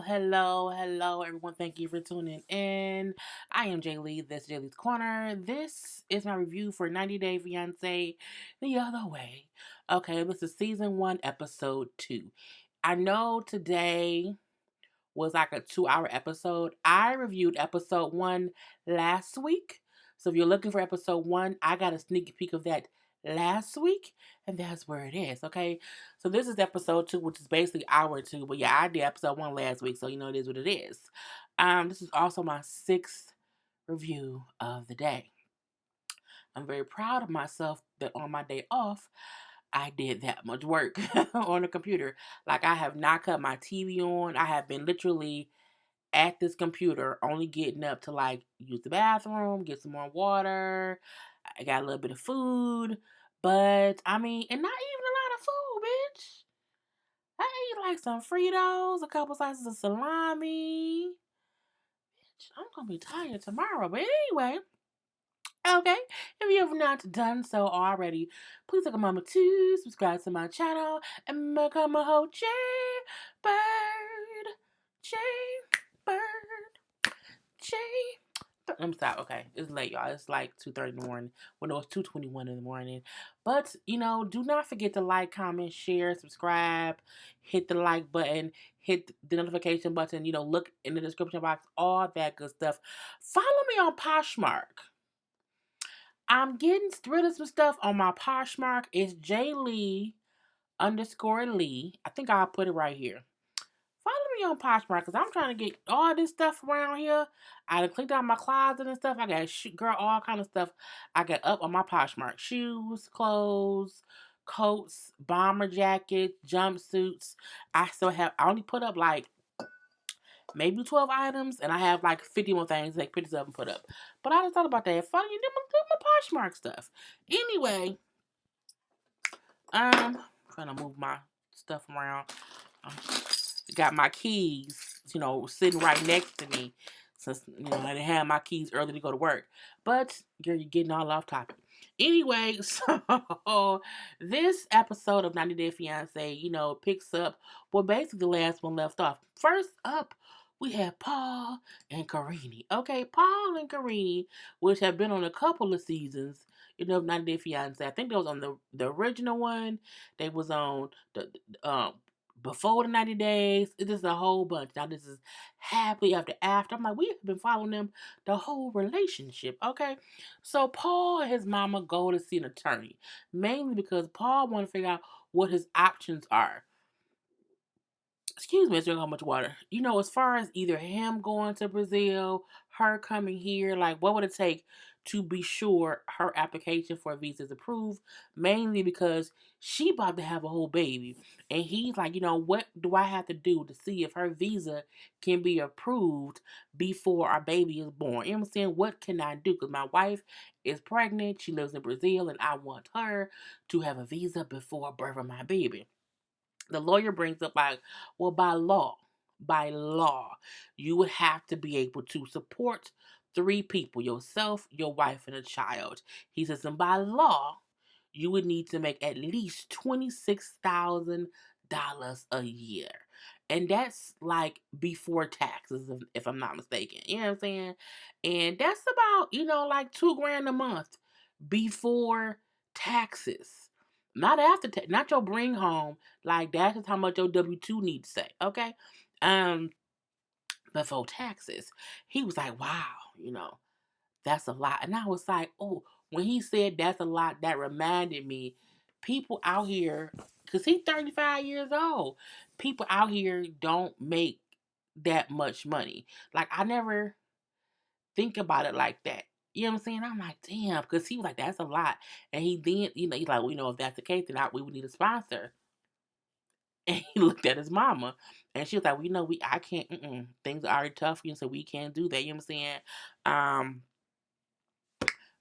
hello, everyone. Thank you for tuning in. I am Jay Lee. This is Jay Lee's Corner. This is my review for 90 Day Fiance The Other Way. Okay, this is season 1, episode 2. I know today was like a 2-hour episode. I reviewed episode 1 last week. So if you're looking for episode 1, I got a sneak peek of that last week, and that's where it is, okay? So this is episode 2, which is basically hour 2, but yeah, I did episode 1 last week, so it is what it is. This is also my 6th review of the day. I'm very proud of myself that on my day off, I did that much work on the computer. Like, I have not cut my TV on. I have been literally at this computer, only getting up to like use the bathroom, get some more water. I got a little bit of food, but and not even a lot of food, bitch. I ate like some Fritos, a couple slices of salami. Bitch, I'm gonna be tired tomorrow, but anyway. Okay, if you have not done so already, please take a moment to subscribe to my channel and become a whole Bird. J Bird. J Bird. I'm sorry, okay. It's late, y'all. It's like 2:30 in the morning. Well, no, it's 2:21 in the morning. But, do not forget to like, comment, share, subscribe, hit the like button, hit the notification button, look in the description box, all that good stuff. Follow me on Poshmark. I'm getting rid of some stuff on my Poshmark. It's JLee_Lee. I think I'll put it right here. Follow me on Poshmark because I'm trying to get all this stuff around here. I done cleaned out my closet and stuff. I got all kind of stuff I got up on my Poshmark. Shoes, clothes, coats, bomber jackets, jumpsuits. I only put up like maybe 12 items, and I have like 50 more things to take pictures of and put up. But I just thought about that. Funny, you do my Poshmark stuff. Anyway, trying to move my stuff around. Got my keys, sitting right next to me. Since, I didn't have my keys early to go to work. But, girl, you're getting all off topic. Anyway, so this episode of 90 Day Fiance, picks up where basically the last one left off. First up, we have Paul and Karine. Okay, Paul and Karine, which have been on a couple of seasons, of 90 Day Fiance. I think that was on the original one. They was on the before the 90 days. It is a whole bunch. Now this is happily after. I'm like, we have been following them the whole relationship. Okay. So Paul and his mama go to see an attorney. Mainly because Paul want to figure out what his options are. Excuse me, I drink how much water. As far as either him going to Brazil, her coming here, like what would it take to be sure her application for a visa is approved? Mainly because she about to have a whole baby. And he's like, what do I have to do to see if her visa can be approved before our baby is born? You know what I'm saying? What can I do? Because my wife is pregnant. She lives in Brazil and I want her to have a visa before birth of my baby. The lawyer brings up like, well, by law, you would have to be able to support 3 people, yourself, your wife, and a child. He says, and by law, you would need to make at least $26,000 a year. And that's like before taxes, if I'm not mistaken. You know what I'm saying? And that's about, like $2,000 a month before taxes. Not after not your bring home. Like that's just how much your W-2 needs to say. Okay? Before taxes. He was like, wow, that's a lot. And I was like, oh, when he said that's a lot, that reminded me, people out here, because he's 35 years old, people out here don't make that much money. Like, I never think about it like that. You know what I'm saying? I'm like, damn, because he was like, that's a lot. And he then, he's like, well, if that's the case, then we would need a sponsor. And he looked at his mama, and she was like, well, I can't, things are already tough, so we can't do that. You know what I'm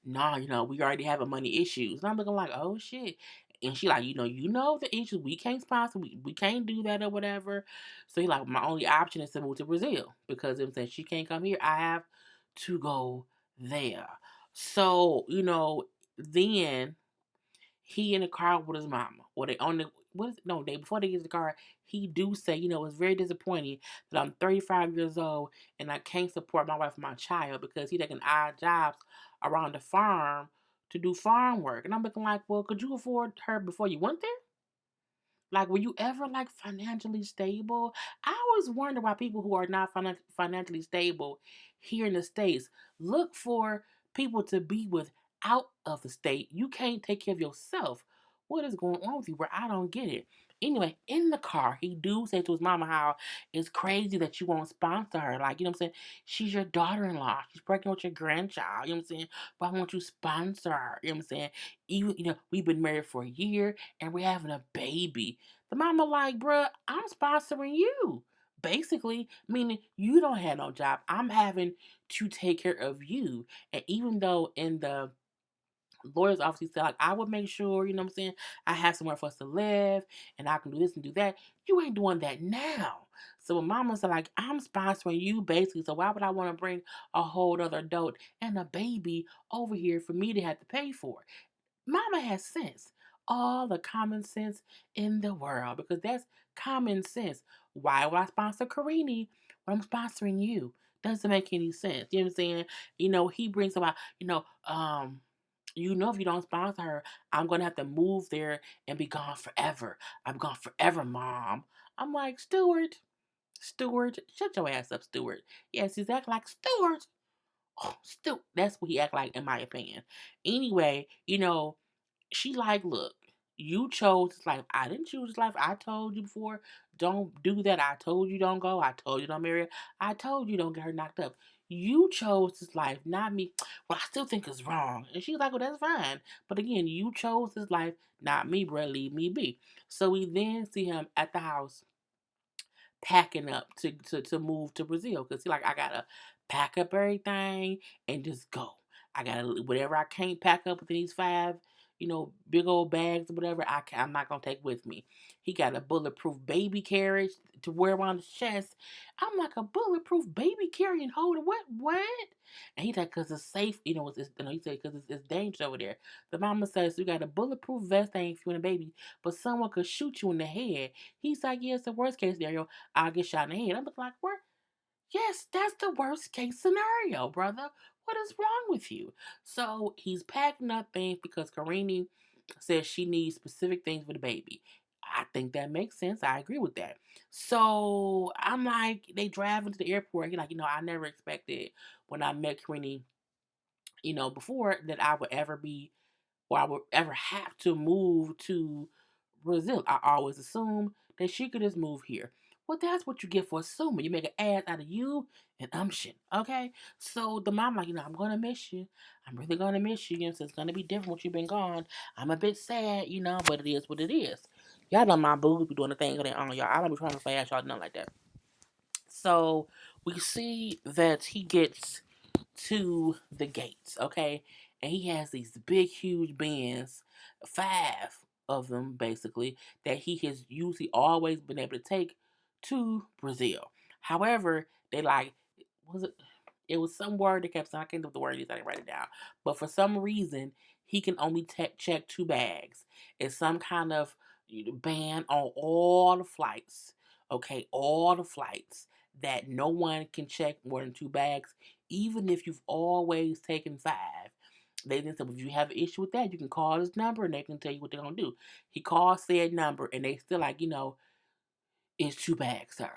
saying? No, we already have a money issues. And I'm looking like, oh shit. And she like, the issues. We can't sponsor. We can't do that or whatever. So he like, my only option is to move to Brazil because if she can't come here, I have to go there. So then he in the car with his mama. Or they on the what is no they before they get to the car, he do say, it's very disappointing that I'm 35 years old and I can't support my wife and my child because he taking odd jobs around the farm to do farm work. And I'm looking like, well, could you afford her before you went there? Like, were you ever like financially stable? I always wonder why people who are not financially stable here in the States look for people to be with out of the state. You can't take care of yourself. What is going on with you? Where I don't get it. Anyway, in the car, he do say to his mama how it's crazy that you won't sponsor her. Like, you know what I'm saying? She's your daughter-in-law. She's pregnant with your grandchild. You know what I'm saying? Why won't you sponsor her? You know what I'm saying? Even, we've been married for a year and we're having a baby. The mama like, bruh, I'm sponsoring you. Basically, meaning you don't have no job. I'm having to take care of you. And even though in the lawyers obviously said, like, I would make sure, you know what I'm saying, I have somewhere for us to live and I can do this and do that. You ain't doing that now. So when mama said, like, I'm sponsoring you basically, so why would I want to bring a whole other adult and a baby over here for me to have to pay for? Mama has sense. All the common sense in the world because that's common sense. Why would I sponsor Karine when I'm sponsoring you? Doesn't make any sense. You know what I'm saying? He brings about, if you don't sponsor her, I'm gonna have to move there and be gone forever. I'm gone forever, mom. I'm like, Stewart, shut your ass up, Stewart. Yes, he's acting like Stewart. Oh, Stewart. That's what he act like, in my opinion. Anyway, she like, look, you chose this life. I didn't choose this life. I told you before, don't do that. I told you don't go. I told you don't marry her. I told you don't get her knocked up. You chose this life, not me. Well, I still think it's wrong. And she's like, well, that's fine. But again, you chose this life, not me, bro. Leave me be. So we then see him at the house packing up to move to Brazil because he like, I gotta pack up everything and just go. I gotta whatever I can't pack up within these five, big old bags or whatever. I'm not gonna take with me. He got a bulletproof baby carriage to wear around his chest. I'm like, a bulletproof baby carriage and hold it. What? And he said, cause it's safe. He said, cause it's dangerous over there. The mama says you got a bulletproof vest thing for you and a baby, but someone could shoot you in the head. He's like, yeah, it's the worst case scenario. I'll get shot in the head. I'm like, where? Yes, that's the worst case scenario, brother. What is wrong with you? So he's packing up things because Karine says she needs specific things for the baby. I think that makes sense. I agree with that. So I'm like, they drive into the airport. He's like, I never expected when I met Karine, before that I would ever be or I would ever have to move to Brazil. I always assumed that she could just move here. Well, that's what you get for assuming. You make an ass out of you and shit. Okay? So the mom like, I'm gonna miss you. I'm really gonna miss you. So it's gonna be different when you've been gone. I'm a bit sad, but it is what it is. Y'all know my boobs be doing the thing on their own, y'all. I don't be trying to fast y'all, nothing like that. So we see that he gets to the gates, okay? And he has these big, huge bins, five of them basically, that he has usually always been able to take to Brazil. However, they like, was it? It was some word that kept saying, I can't think of the word is, I didn't write it down. But for some reason, he can only check two bags. It's some kind of ban on all the flights, okay? All the flights that no one can check more than two bags, even if you've always taken five. They then said, well, if you have an issue with that, you can call this number and they can tell you what they're going to do. He calls said number and they still like, it's two bags, sir.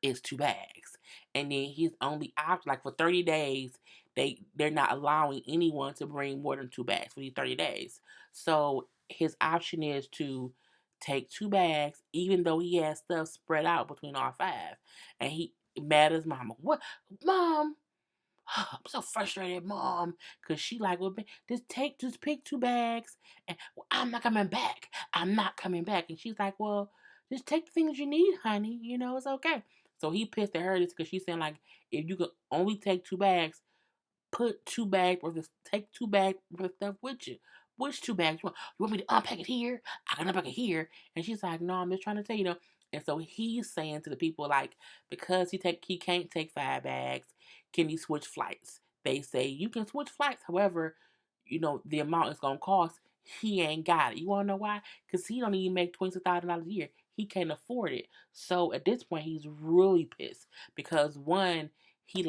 It's two bags. And then he's only out like for 30 days, they're not allowing anyone to bring more than two bags for these 30 days. So his option is to take two bags, even though he has stuff spread out between all five. And he mad at his mama. What, mom? I'm so frustrated, mom, because she like, well, just pick two bags, and well, I'm not coming back. I'm not coming back, and she's like, well, just take the things you need, honey. It's okay. So he pissed at her just because she's saying like, if you could only take two bags, take two bags worth of stuff with you. Which two bags you want? You want me to unpack it here? I can unpack it here. And she's like, no, I'm just trying to tell you. And so he's saying to the people like, because he can't take five bags, can he switch flights? They say you can switch flights. However, the amount it's gonna cost. he ain't got it. You wanna know why? Because he don't even make $26,000 a year. He can't afford it. So at this point, he's really pissed because one, he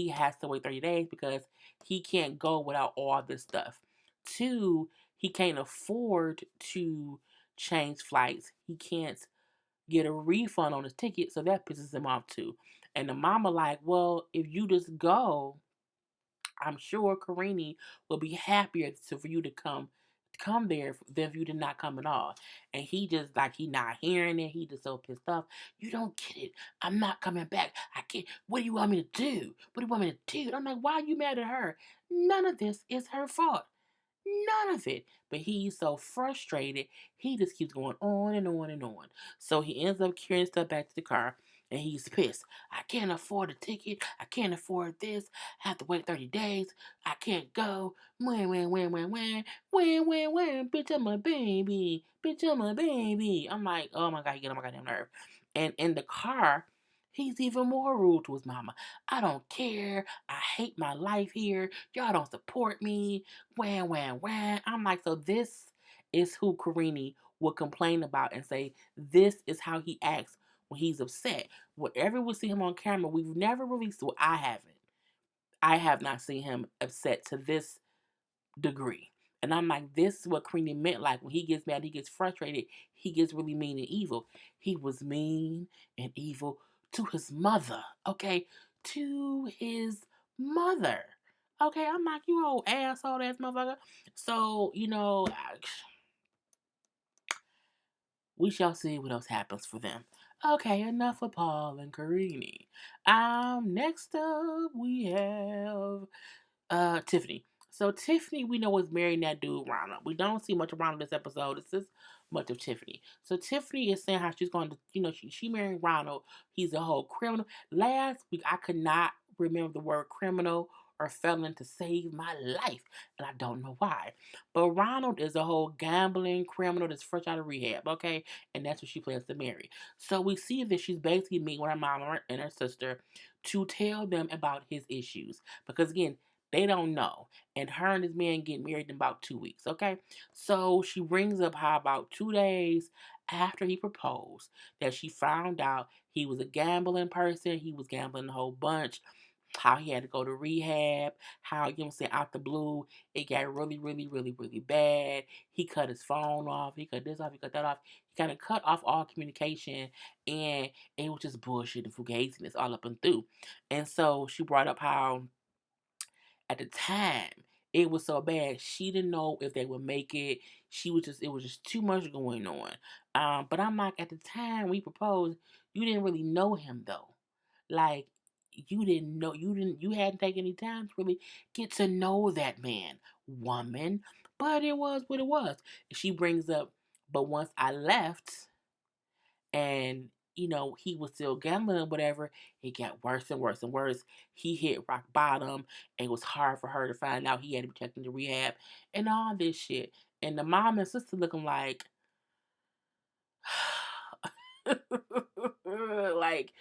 has to wait 30 days because he can't go without all this stuff. Two, he can't afford to change flights. He can't get a refund on his ticket, so that pisses him off too. And the mama like, well, if you just go, I'm sure Karine will be happier for you to come there than for you to not come at all. And he just like he not hearing it. He just so pissed off. You don't get it. I'm not coming back. I can't. What do you want me to do? What do you want me to do? I'm like, why are you mad at her? None of this is her fault. None of it. But he's so frustrated, he just keeps going on and on and on. So he ends up carrying stuff back to the car and he's pissed. I can't afford a ticket. I can't afford this. I have to wait 30 days. I can't go. Wham. Bitch, I'm a baby. Bitch, I'm a baby. I'm like, oh my God, he get on my goddamn nerve. And in the car, he's even more rude to his mama. I don't care. I hate my life here. Y'all don't support me. Wham. I'm like, so this is who Karine would complain about and say, this is how he acts when he's upset. Whatever we see him on camera, we've never really seen, well, I haven't. I have not seen him upset to this degree. And I'm like, this is what Karine meant. Like, when he gets mad, he gets frustrated, he gets really mean and evil. He was mean and evil to his mother, okay? To his mother. Okay, I'm like, you old asshole ass motherfucker. So, we shall see what else happens for them. Okay, enough of Paul and Karine. Next up we have Tiffany. So Tiffany, we know, is marrying that dude Ronald. We don't see much of Ronald this episode. This is much of Tiffany. So Tiffany is saying how she's going to, she marrying Ronald. He's a whole criminal. Last week I could not remember the word criminal or felon to save my life, and I don't know why. But Ronald is a whole gambling criminal that's fresh out of rehab, okay? And that's what she plans to marry. So we see that she's basically meeting with her mom and her sister to tell them about his issues. Because again, they don't know. And her and this man get married in about 2 weeks, okay? So she brings up how about 2 days after he proposed that she found out he was a gambling person. He was gambling a whole bunch. How he had to go to rehab, how, out the blue, it got really bad. He cut his phone off, he cut this off, he cut that off. He kind of cut off all communication, and it was just bullshit and fugaziness all up and through. And so she brought up how at the time it was so bad she didn't know if they would make it. It was just too much going on. But I'm like, at the time we proposed, you didn't really know him though. Like, you hadn't taken any time to really get to know that man, woman. But it was what it was. She brings up, but once I left and he was still gambling or whatever, it got worse and worse and worse. He hit rock bottom. It was hard for her to find out he had to be checked into rehab and all this shit. And the mom and sister looking like, like,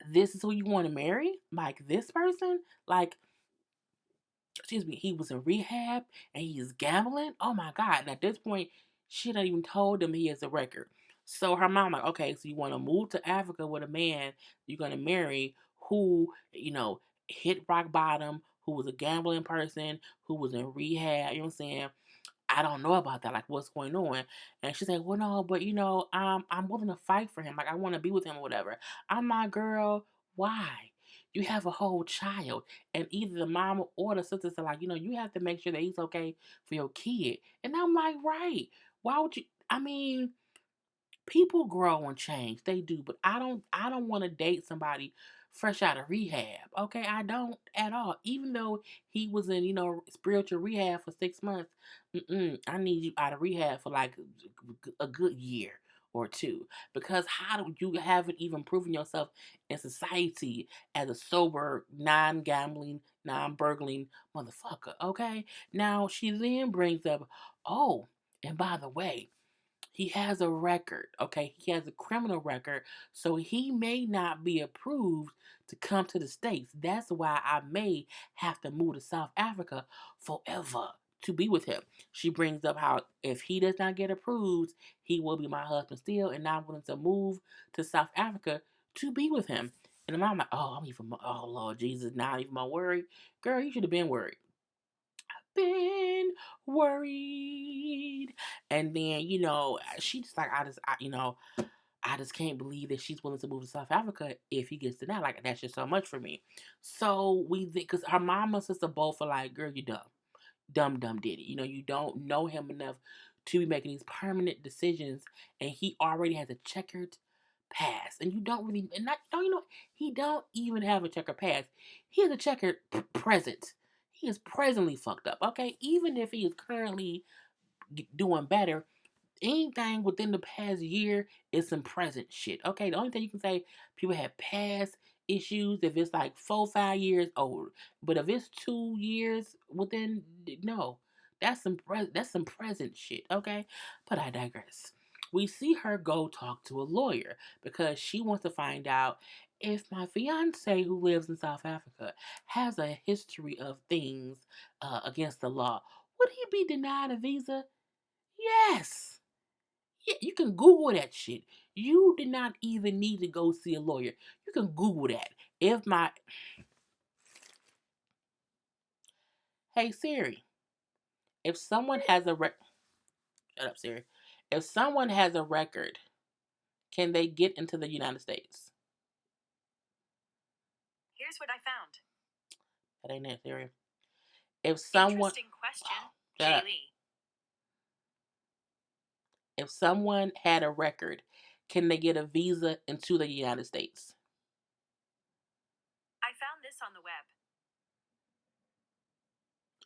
this is who you want to marry? Like, this person? Like, excuse me, he was in rehab and he's gambling. Oh my God. And at this point, she not even told him he has a record. So her mom like, okay, so you want to move to Africa with a man you're going to marry who, hit rock bottom, who was a gambling person, who was in rehab, you know what I'm saying? I don't know about that. Like, what's going on? And she's like, well, no, but I'm willing to fight for him. Like, I want to be with him or whatever. I'm like, girl, why? You have a whole child, and either the mom or the sisters are like, you have to make sure that he's okay for your kid. And I'm like, right? Why would you? I mean, people grow and change, they do, but I don't want to date somebody fresh out of rehab. Okay, I don't at all. Even though he was in spiritual rehab for 6 months, I need you out of rehab for like a good year or two, because how do you haven't even proven yourself in society as a sober, non-gambling, non-burgling motherfucker. Okay, now she then brings up, oh, and by the way, he has a record, okay? He has a criminal record, so he may not be approved to come to the States. That's why I may have to move to South Africa forever to be with him. She brings up how if he does not get approved, he will be my husband still, and I'm willing to move to South Africa to be with him. And I'm like, oh Lord Jesus, now I'm even more worried. Girl, you should have been worried. Been worried. And then, she just like, I just can't believe that she's willing to move to South Africa if he gets denied. Like, that's just so much for me. So because her mom and sister both are like, girl, you dumb. Dumb did it. You don't know him enough to be making these permanent decisions, and he already has a checkered past. And you don't really, and not, he don't even have a checkered past. He has a checkered present. He is presently fucked up, okay? Even if he is currently doing better, anything within the past year is some present shit. Okay, the only thing you can say, people have past issues if it's like 4-5 years old. But if it's 2 years within, no, that's some present shit. Okay, but I digress. We see her go talk to a lawyer because she wants to find out if my fiance, who lives in South Africa, has a history of things against the law. Would he be denied a visa? Yes. Yeah, you can Google that shit. You did not even need to go see a lawyer. You can Google that. If my Hey Siri, if someone has a shut up Siri. If someone has a record, can they get into the United States? Here's what I found. That ain't it, Siri. If someone Interesting question, shut up. Jaylee. If someone had a record, can they get a visa into the United States? I found this on the web.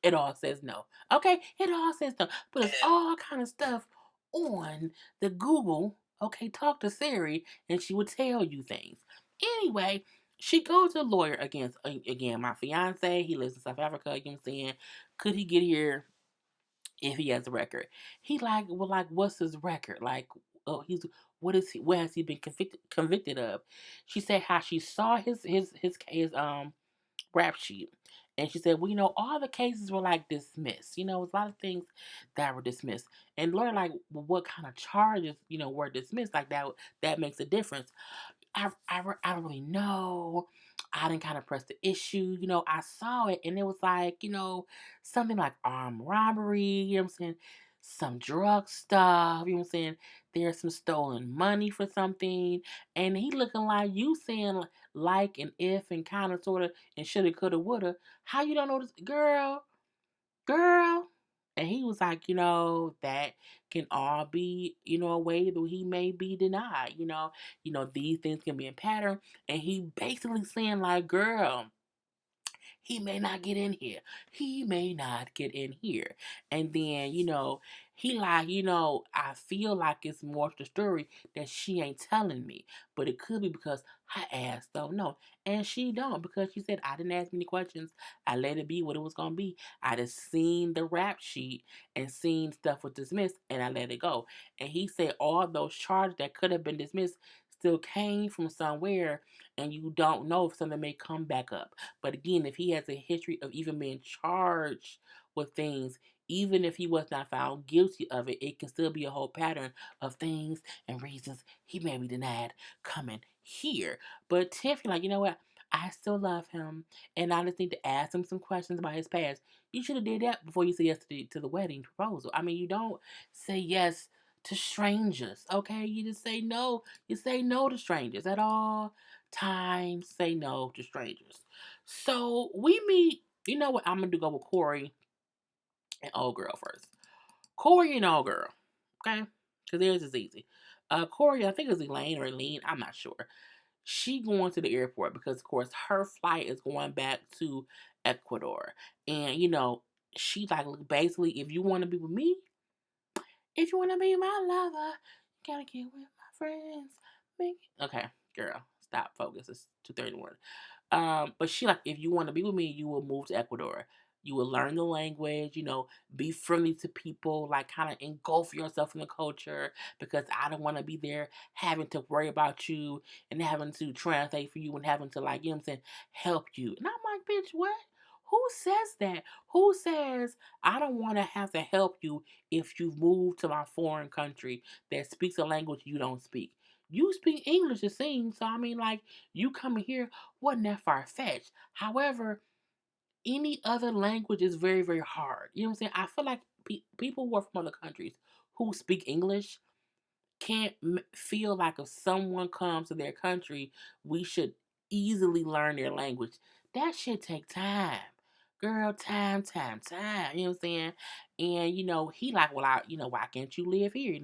It all says no. Okay, it all says no. But it's all kind of stuff on the Google. Okay, talk to Siri and she will tell you things. Anyway, she goes to the lawyer again, my fiance, he lives in South Africa, you know what I'm saying? Could he get here if he has a record? He what's his record? Like, what has he been convicted of? She said how she saw his rap sheet. And she said, well, all the cases were like dismissed. It was a lot of things that were dismissed. And Laura, like, well, what kind of charges, were dismissed? Like that makes a difference. I don't really know. I didn't kind of press the issue. I saw it and it was like, something like armed robbery, you know what I'm saying? Some drug stuff, you know what I'm saying? There's some stolen money for something. And he looking like you saying like and if and kind of sort of and shoulda, coulda, woulda. How you don't know this? Girl. And he was like, that can all be, a way that he may be denied. These things can be in pattern. And he basically saying like, girl, he may not get in here. He may not get in here. And then, he like, I feel like it's more to the story that she ain't telling me. But it could be because her ass don't know. And she don't because she said, I didn't ask many questions. I let it be what it was going to be. I just seen the rap sheet and seen stuff was dismissed and I let it go. And he said all those charges that could have been dismissed still came from somewhere and you don't know if something may come back up. But again, if he has a history of even being charged with things, even if he was not found guilty of it, it can still be a whole pattern of things and reasons he may be denied coming here. But Tiffany, like, you know what? I still love him, and I just need to ask him some questions about his past. You should have did that before you said yes to the wedding proposal. I mean, you don't say yes to strangers, okay? You just say no. You say no to strangers at all times. Say no to strangers. So we meet. You know what? I'm gonna go with Cory and old girl first. Cory and old girl, okay? Because theirs is easy. Cory, I think it's Elaine or Eileen. I'm not sure. She going to the airport because, of course, her flight is going back to Ecuador, and she like basically, if you want to be with me, if you want to be my lover, you gotta get with my friends. Okay, girl, stop. Focus. It's 2:31. But she like, if you want to be with me, you will move to Ecuador. You will learn the language, be friendly to people, like kind of engulf yourself in the culture because I don't want to be there having to worry about you and having to translate for you and having to like, you know what I'm saying, help you. And I'm like, bitch, what? Who says that? Who says I don't want to have to help you if you've moved to my foreign country that speaks a language you don't speak? You speak English, it seems. So I mean, like you coming here wasn't that far fetched. However, any other language is very, very hard. You know what I'm saying? I feel like people who are from other countries who speak English can't feel like if someone comes to their country, we should easily learn their language. That should take time. Girl, time. You know what I'm saying? And, he like, well, why can't you live here?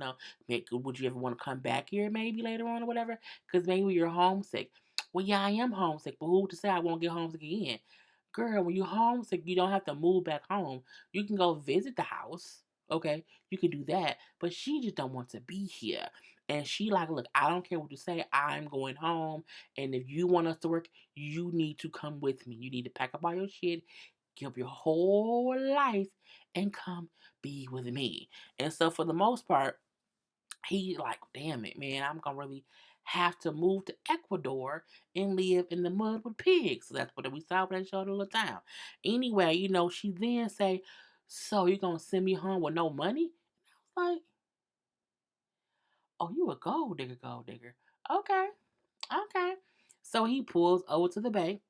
Would you ever want to come back here maybe later on or whatever? Because maybe you're homesick. Well, yeah, I am homesick, but who to say I won't get homesick again? Girl, when you're homesick, you don't have to move back home. You can go visit the house. Okay, you can do that, but she just don't want to be here. And she like, look, I don't care what you say. I'm going home, and if you want us to work, you need to come with me. You need to pack up all your shit, give up your whole life, and come be with me. And so, for the most part, he like, damn it, man, I'm gonna really have to move to Ecuador and live in the mud with pigs. So that's what we saw when they showed all the time. Anyway, she then say, so you gonna send me home with no money? Like, oh, you a gold digger. Okay, okay. So he pulls over to the bank.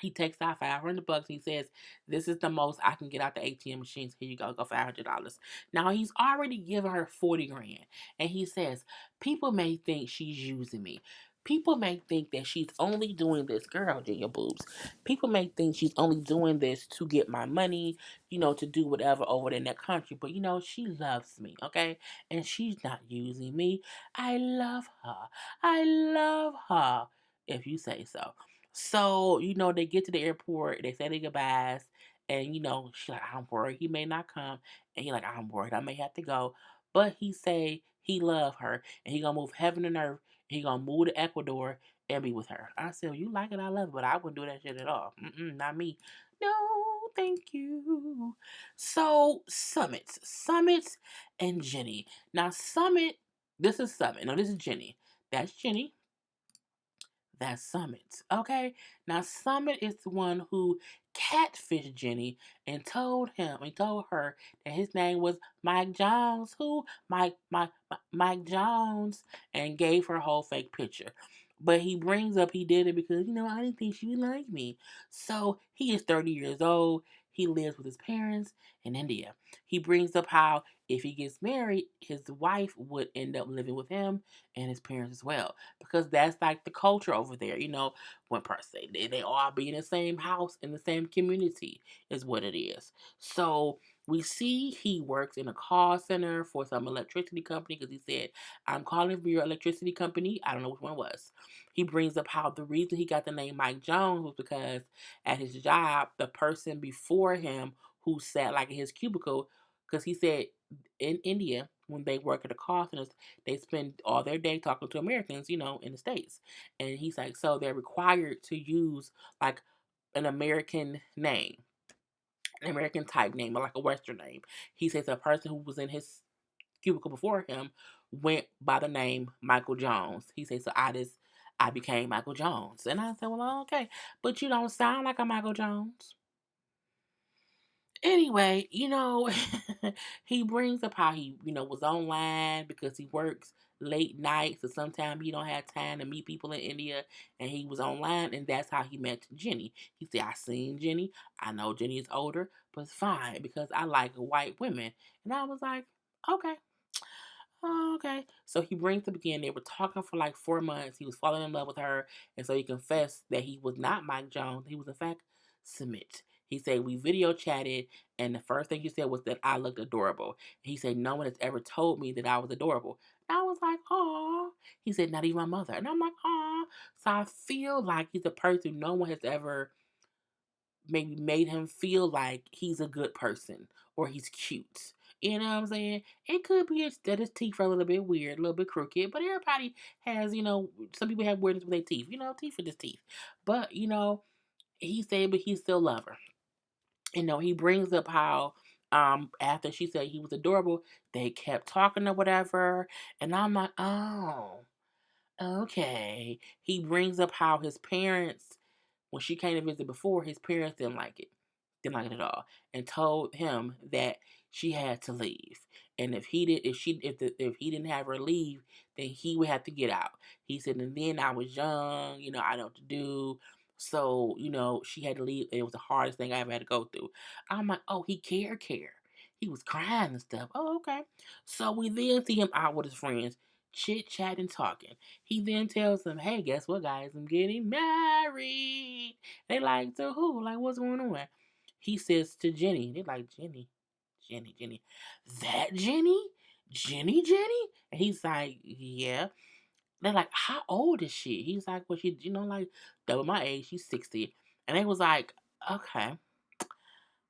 He takes out $500. He says, "This is the most I can get out the ATM machines. Here you go $500." Now he's already given her 40 grand, and he says, "People may think she's using me. People may think that she's only doing this, girl, your boobs. People may think she's only doing this to get my money, to do whatever over there in that country. But she loves me, okay, and she's not using me. I love her. I love her. If you say so." So, they get to the airport, they say their goodbyes, and she's like, I'm worried he may not come. And he's like, I'm worried I may have to go. But he say he love her and he gonna move heaven and earth. He gonna move to Ecuador and be with her. I said, well, you like it, I love it, but I wouldn't do that shit at all. Not me. No, thank you. So Summit and Jenny. Now Summit, this is Summit. No, this is Jenny. That's Jenny. That's Summit. Okay? Now Summit is the one who catfished Jenny and told her that his name was Mike Jones. Who? Mike Jones, and gave her a whole fake picture. But he brings up he did it because, I didn't think she would like me. So he is 30 years old. He lives with his parents in India. He brings up how if he gets married, his wife would end up living with him and his parents as well, because that's like the culture over there. When per se they all be in the same house in the same community is what it is. So we see he works in a call center for some electricity company because he said, I'm calling for your electricity company. I don't know which one it was. He brings up how the reason he got the name Mike Jones was because at his job, the person before him who sat like in his cubicle, because he said in India, when they work at the call centers, they spend all their day talking to Americans, in the States. And he's like, so they're required to use like an American name, an American type name, or like a Western name. He says a person who was in his cubicle before him went by the name Michael Jones. He says, so I became Michael Jones. And I said, well, okay, but you don't sound like a Michael Jones. Anyway, he brings up how he, was online because he works late nights, so sometimes he don't have time to meet people in India, and he was online, and that's how he met Jenny. He said, I seen Jenny. I know Jenny is older, but it's fine because I like white women. And I was like, okay. Oh, okay. So he brings up again. They were talking for like 4 months. He was falling in love with her. And so he confessed that he was not Mike Jones. He was, in fact, Sumit. He said, we video chatted. And the first thing he said was that I looked adorable. He said, no one has ever told me that I was adorable. And I was like, aw. He said, not even my mother. And I'm like, aw. So I feel like he's a person no one has ever maybe made him feel like he's a good person or he's cute. You know what I'm saying? It could be that his teeth are a little bit weird, a little bit crooked, but everybody has, some people have weirdness with their teeth. Teeth are just teeth. But, he said, but he still love her. He brings up how after she said he was adorable, they kept talking or whatever. And I'm like, oh, okay. He brings up how his parents, when she came to visit before, his parents didn't like it. Didn't like it at all. And told him that she had to leave. And if he didn't have her leave, then he would have to get out. He said, and then I was young, I know what to do. So, she had to leave. It was the hardest thing I ever had to go through. I'm like, oh, he care. He was crying and stuff. Oh, okay. So we then see him out with his friends, chit chatting, talking. He then tells them, hey, guess what, guys? I'm getting married. They like, to who? Like, what's going on? He says to Jenny, they like, Jenny. That Jenny? Jenny? And he's like, yeah. They're like, how old is she? He's like, well, she, like double my age. She's 60. And they was like, okay.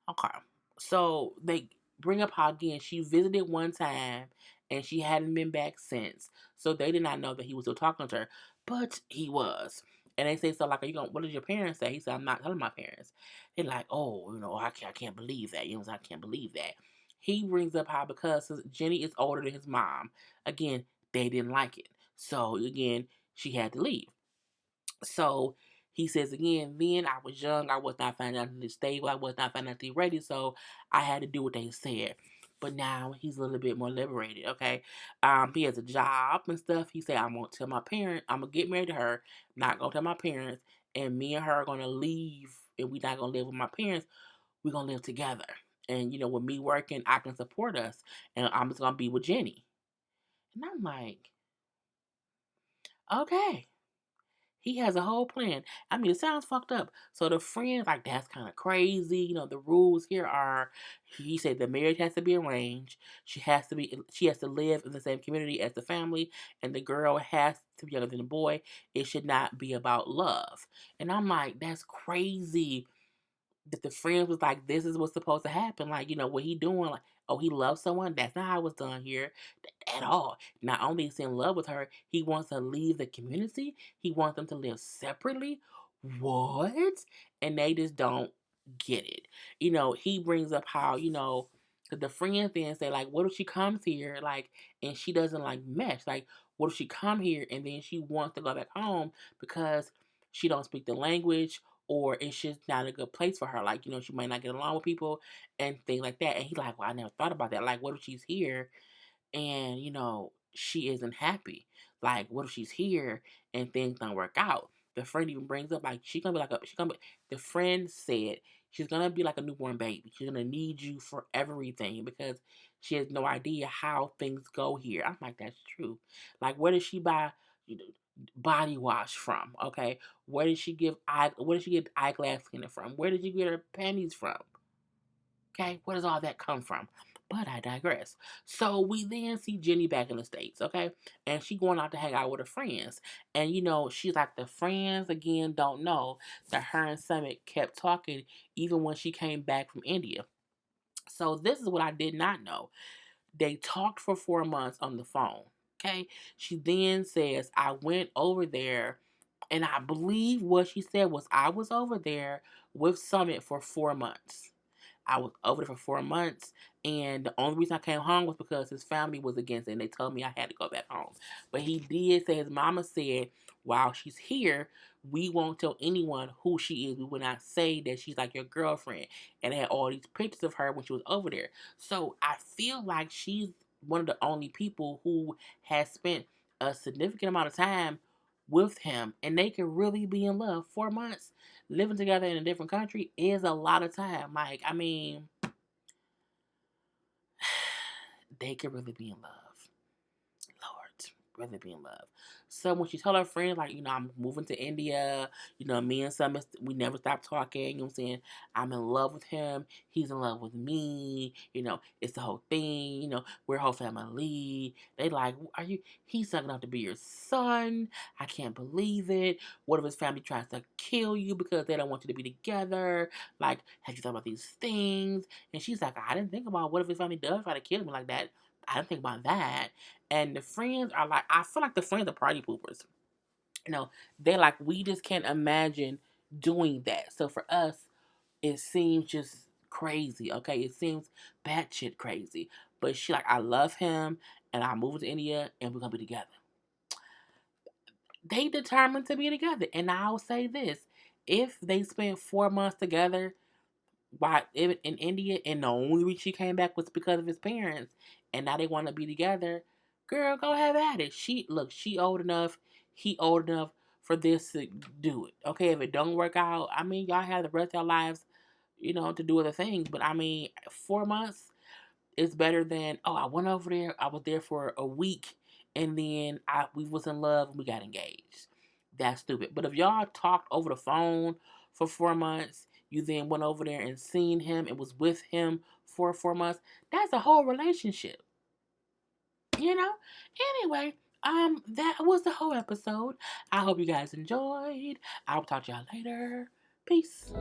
Okay. So they bring up how again she visited one time and she hadn't been back since. So they did not know that he was still talking to her. But he was. And they say, so like, are you going what did your parents say? He said, I'm not telling my parents. They're like, oh, I can't believe that. I can't believe that. He brings up how because Jenny is older than his mom, again, they didn't like it. So again, she had to leave. So he says again, then I was young, I was not financially stable, I was not financially ready, so I had to do what they said. But now he's a little bit more liberated, okay? He has a job and stuff. He said, I'm gonna tell my parents, I'm gonna get married to her, not gonna tell my parents, and me and her are gonna leave and we're not gonna live with my parents, we're gonna live together. And with me working, I can support us. And I'm just gonna be with Jenny. And I'm like, okay. He has a whole plan. I mean, it sounds fucked up. So the friends like that's kind of crazy. The rules here are. He said the marriage has to be arranged. She has to live in the same community as the family, and the girl has to be younger than the boy. It should not be about love. And I'm like, that's crazy that the friends was like, this is what's supposed to happen. Like, what he doing? Like, oh, he loves someone. That's not how it was done here at all. Not only is he in love with her, he wants to leave the community. He wants them to live separately. What? And they just don't get it. He brings up how, cause the friends then say, like, what if she comes here, like, and she doesn't like mesh? Like, what if she come here and then she wants to go back home because she don't speak the language or it's just not a good place for her. Like, she might not get along with people and things like that. And he's like, well, I never thought about that. Like, what if she's here and, she isn't happy? Like, what if she's here and things don't work out? The friend even brings up, like, the friend said she's gonna be like a newborn baby. She's gonna need you for everything because she has no idea how things go here. I'm like, that's true. Like, where does she buy body wash from? Okay, where did she get eyeglass cleaner from? Where did she get her panties from? Okay, where does all that come from? But I digress. So we then see Jenny back in the States, okay? And she going out to hang out with her friends. And she's like, the friends again don't know that her and Summit kept talking even when she came back from India. So this is what I did not know. They talked for 4 months on the phone. Okay. She then says, I went over there, and I believe what she said was, I was over there with Summit for 4 months. I was over there for 4 months, and the only reason I came home was because his family was against it, and they told me I had to go back home. But he did say his mama said, while she's here, we won't tell anyone who she is. We will not say that she's like your girlfriend. And they had all these pictures of her when she was over there. So I feel like she's one of the only people who has spent a significant amount of time with him, and they can really be in love. 4 months living together in a different country is a lot of time. Like, I mean, they could really be in love. Lord, really be in love. So when she told her friends, like, I'm moving to India, me and Summer, we never stopped talking, you know what I'm saying? I'm in love with him. He's in love with me. It's the whole thing, we're a whole family. They like, he's not enough to be your son. I can't believe it. What if his family tries to kill you because they don't want you to be together? Like, have you thought about these things? And she's like, I didn't think about what if his family does try to kill me like that. I didn't think about that. And the friends are like, I feel like the friends are party poopers. They're like, we just can't imagine doing that. So for us, it seems just crazy, okay? It seems batshit crazy. But she like, I love him, and I'm moving to India, and we're gonna be together. They determined to be together. And I'll say this. if they spent 4 months together, why in India, and the only reason she came back was because of his parents, and now they want to be together. Girl, go have at it. She old enough, he old enough for this to do it. Okay, if it don't work out, I mean, y'all have the rest of your lives, to do other things. But I mean, 4 months is better than, oh, I went over there, I was there for a week, and then we was in love and we got engaged. That's stupid. But if y'all talked over the phone for 4 months, you then went over there and seen him and was with him for 4 months, that's a whole relationship. You know? Anyway, that was the whole episode. I hope you guys enjoyed. I'll talk to y'all later. Peace.